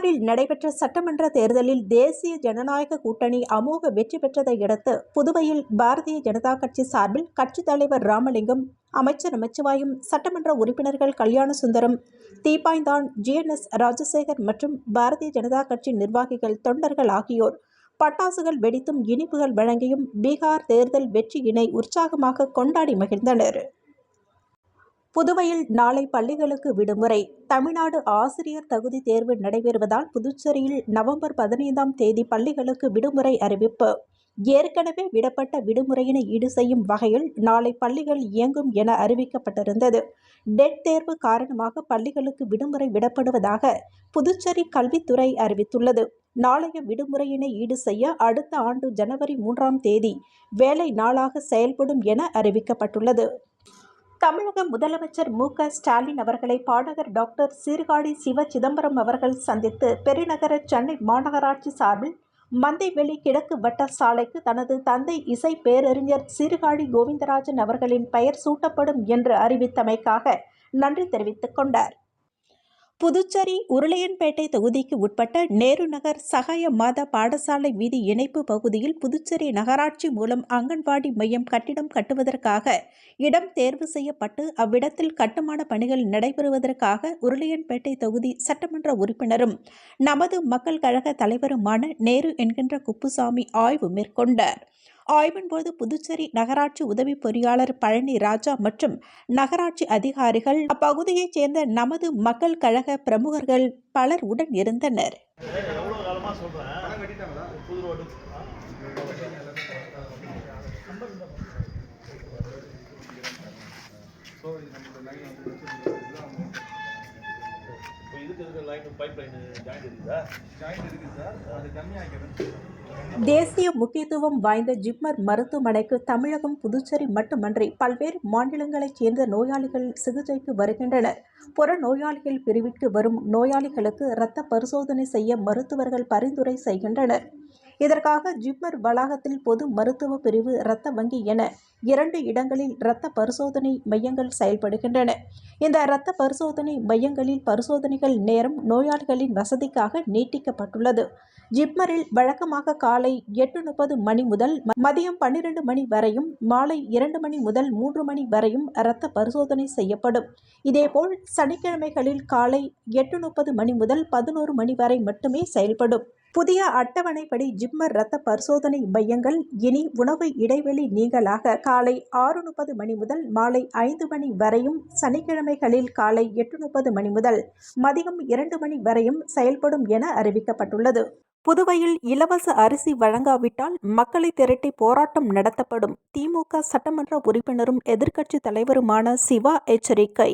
பீகாரில் நடைபெற்ற சட்டமன்ற தேர்தலில் தேசிய ஜனநாயக கூட்டணி அமோக வெற்றி பெற்றதை அடுத்து புதுவையில் பாரதிய ஜனதா கட்சி சார்பில் கட்சித் தலைவர் ராமலிங்கம், அமைச்சர் நமச்சிவாயம், சட்டமன்ற உறுப்பினர்கள் கல்யாணசுந்தரம், தீப்பாய்ந்தான், GNS ராஜசேகர் மற்றும் பாரதிய ஜனதா கட்சி நிர்வாகிகள், தொண்டர்கள் ஆகியோர் பட்டாசுகள் வெடித்தும் இனிப்புகள் வழங்கியும் பீகார் தேர்தல் வெற்றியினை உற்சாகமாக கொண்டாடி மகிழ்ந்தனர். புதுவையில் நாளை பள்ளிகளுக்கு விடுமுறை. தமிழ்நாடு ஆசிரியர் தகுதி தேர்வு நடைபெறுவதால் புதுச்சேரியில் நவம்பர் 15ஆம் தேதி பள்ளிகளுக்கு விடுமுறை அறிவிப்பு. ஏற்கனவே விடப்பட்ட விடுமுறையினை ஈடு செய்யும் வகையில் நாளை பள்ளிகள் இயங்கும் என அறிவிக்கப்பட்டிருந்தது. டெட் தேர்வு காரணமாக பள்ளிகளுக்கு விடுமுறை விடப்படுவதாக புதுச்சேரி கல்வித்துறை அறிவித்துள்ளது. நாளைய விடுமுறையினை ஈடு செய்ய அடுத்த ஆண்டு ஜனவரி 3ஆம் தேதி வேலை நாளாக செயல்படும் என அறிவிக்கப்பட்டுள்ளது. தமிழக முதலமைச்சர் மு.க.ஸ்டாலின் அவர்களை பாடகர் டாக்டர் சீர்காழி சிவ சிதம்பரம் அவர்கள் சந்தித்து பெருநகர சென்னை மாநகராட்சி சார்பில் மந்தைவெளி கிழக்கு வட்ட சாலைக்கு தனது தந்தை இசை பேரறிஞர் சீர்காழி கோவிந்தராஜன் அவர்களின் பெயர் சூட்டப்படும் என்று அறிவித்தமைக்காக நன்றி தெரிவித்துக் கொண்டார். புதுச்சேரி உருளையன்பேட்டை தொகுதிக்கு உட்பட்ட நேரு நகர் சகாய மாதா பாடசாலை வீதி இணைப்பு பகுதியில் புதுச்சேரி நகராட்சி மூலம் அங்கன்வாடி மையம் கட்டிடம் கட்டுவதற்காக இடம் தேர்வு செய்யப்பட்டு அவ்விடத்தில் கட்டுமான பணிகள் நடைபெறுவதற்காக உருளையன்பேட்டை தொகுதி சட்டமன்ற உறுப்பினரும் நமது மக்கள் கழக தலைவருமான நேரு என்கின்ற குப்புசாமி ஆய்வு மேற்கொண்டார். ஆய்வின்போது புதுச்சேரி நகராட்சி உதவி பொறியாளர் பழனி ராஜா மற்றும் நகராட்சி அதிகாரிகள், அப்பகுதியைச் சேர்ந்த நமது மக்கள் கழக பிரமுகர்கள் பலர் உடன் இருந்தனர். தேசிய முக்கியத்துவம் வாய்ந்த ஜிப்மர் மருத்துவமனைக்கு தமிழகம், புதுச்சேரி மட்டுமன்றி பல்வேறு மாநிலங்களைச் சேர்ந்த நோயாளிகள் சிகிச்சைக்கு வருகின்றனர். புற நோயாளிகள் பிரிவிற்கு வரும் நோயாளிகளுக்கு இரத்த பரிசோதனை செய்ய மருத்துவர்கள் பரிந்துரை செய்கின்றனர். இதற்காக ஜிப்மர் வளாகத்தில் பொது மருத்துவ பிரிவு, இரத்த வங்கி என 2 இடங்களில் இரத்த பரிசோதனை மையங்கள் செயல்படுகின்றன. இந்த இரத்த பரிசோதனை மையங்களில் பரிசோதனைகள் நேரம் நோயாளிகளின் வசதிக்காக நீட்டிக்கப்பட்டுள்ளது. ஜிப்மரில் வழக்கமாக காலை 8:30 மணி முதல் மதியம் 12 மணி வரையும், மாலை 2 மணி முதல் 3 மணி வரையும் இரத்த பரிசோதனை செய்யப்படும். இதேபோல் சனிக்கிழமைகளில் காலை 8:30 மணி முதல் 11 மணி வரை மட்டுமே செயல்படும். புதிய அட்டவணைப்படி ஜிப்மர் இரத்த பரிசோதனை மையங்கள் இனி உணவு இடைவெளி நீங்கலாக காலை 6:30 மணி முதல் மாலை 5 மணி வரையும், சனிக்கிழமைகளில் காலை 8:30 மணி முதல் மதியம் 2 மணி வரையும் செயல்படும் என அறிவிக்கப்பட்டுள்ளது. புதுவையில் இலவச அரிசி வழங்காவிட்டால் மக்களை திரட்டி போராட்டம் நடத்தப்படும். திமுக சட்டமன்ற உறுப்பினரும் எதிர்க்கட்சி தலைவருமான சிவா எச்சரிக்கை.